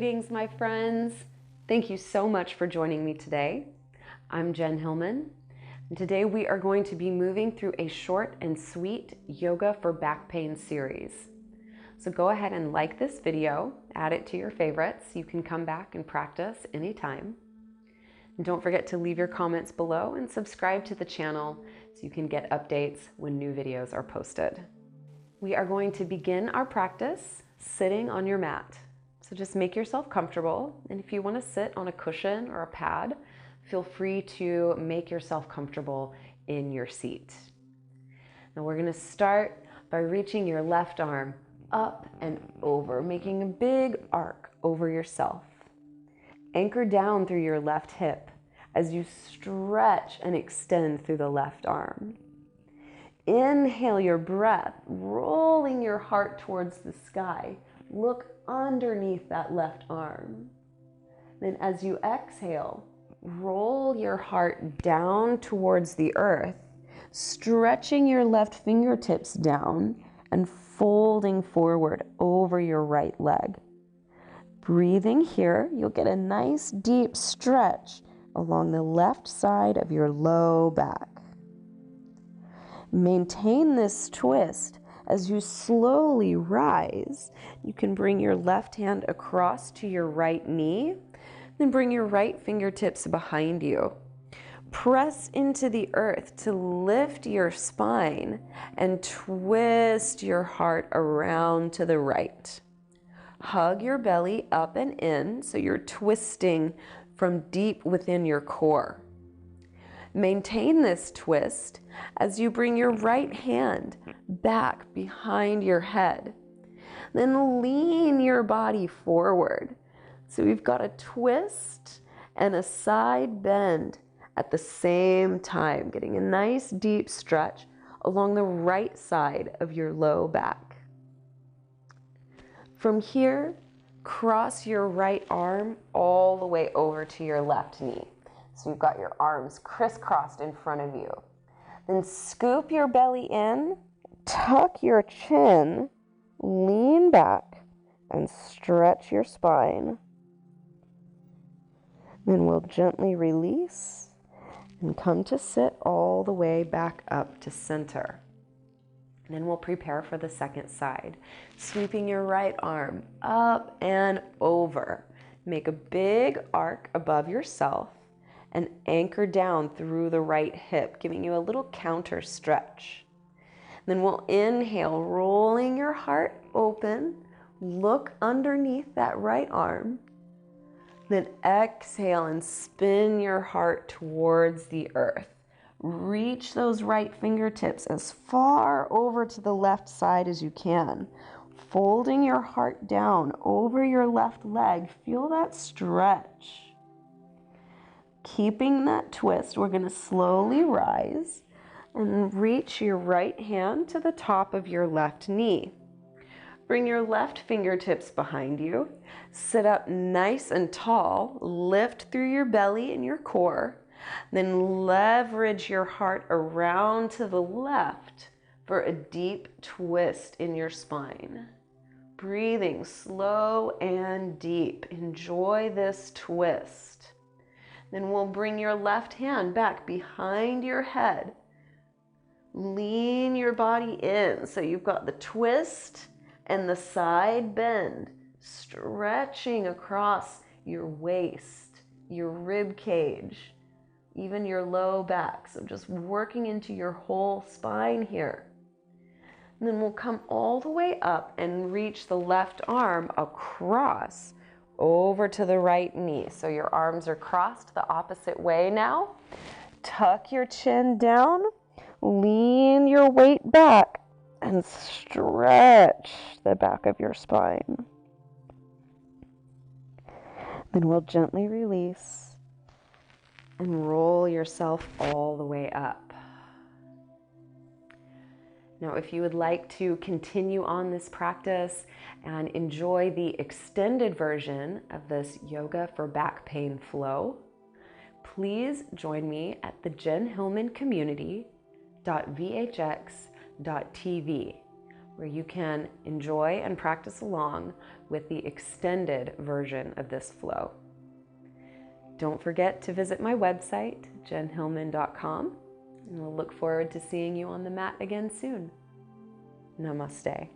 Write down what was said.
Greetings, my friends. Thank you so much for joining me today. I'm Jen Hilman, and today we are going to be moving through a short and sweet yoga for back pain series. So go ahead and like this video, add it to your favorites. You can come back and practice anytime. And don't forget to leave your comments below and subscribe to the channel so you can get updates when new videos are posted. We are going to begin our practice sitting on your mat. So just make yourself comfortable, and if you want to sit on a cushion or a pad, feel free to make yourself comfortable in your seat. Now we're going to start by reaching your left arm up and over, making a big arc over yourself. Anchor down through your left hip as you stretch and extend through the left arm. Inhale your breath, rolling your heart towards the sky. Look underneath that left arm. Then as you exhale, roll your heart down towards the earth, stretching your left fingertips down and folding forward over your right leg. Breathing here, you'll get a nice deep stretch along the left side of your low back. Maintain this twist as you slowly rise. You can bring your left hand across to your right knee, then bring your right fingertips behind you. Press into the earth to lift your spine and twist your heart around to the right. Hug your belly up and in so you're twisting from deep within your core. Maintain this twist as you bring your right hand back behind your head. Then lean your body forward. So we've got a twist and a side bend at the same time, getting a nice deep stretch along the right side of your low back. From here, cross your right arm all the way over to your left knee. So you've got your arms crisscrossed in front of you. Then scoop your belly in, tuck your chin, lean back, and stretch your spine. Then we'll gently release and come to sit all the way back up to center. And then we'll prepare for the second side. Sweeping your right arm up and over. Make a big arc above yourself and anchor down through the right hip, giving you a little counter stretch. Then we'll inhale, rolling your heart open. Look underneath that right arm. Then exhale and spin your heart towards the earth. Reach those right fingertips as far over to the left side as you can. Folding your heart down over your left leg. Feel that stretch. Keeping that twist, we're going to slowly rise and reach your right hand to the top of your left knee. Bring your left fingertips behind you. Sit up nice and tall. Lift through your belly and your core. Then leverage your heart around to the left for a deep twist in your spine. Breathing slow and deep. Enjoy this twist. Then we'll bring your left hand back behind your head. Lean your body in so you've got the twist and the side bend, stretching across your waist, your rib cage, even your low back. So just working into your whole spine here. And then we'll come all the way up and reach the left arm across over to the right knee. So your arms are crossed the opposite way now. Tuck your chin down, lean your weight back, and stretch the back of your spine. Then we'll gently release and roll yourself all the way up. Now, if you would like to continue on this practice and enjoy the extended version of this yoga for back pain flow, please join me at the jenhillmancommunity.vhx.tv, where you can enjoy and practice along with the extended version of this flow. Don't forget to visit my website, jenhilman.com, and we'll look forward to seeing you on the mat again soon. Namaste.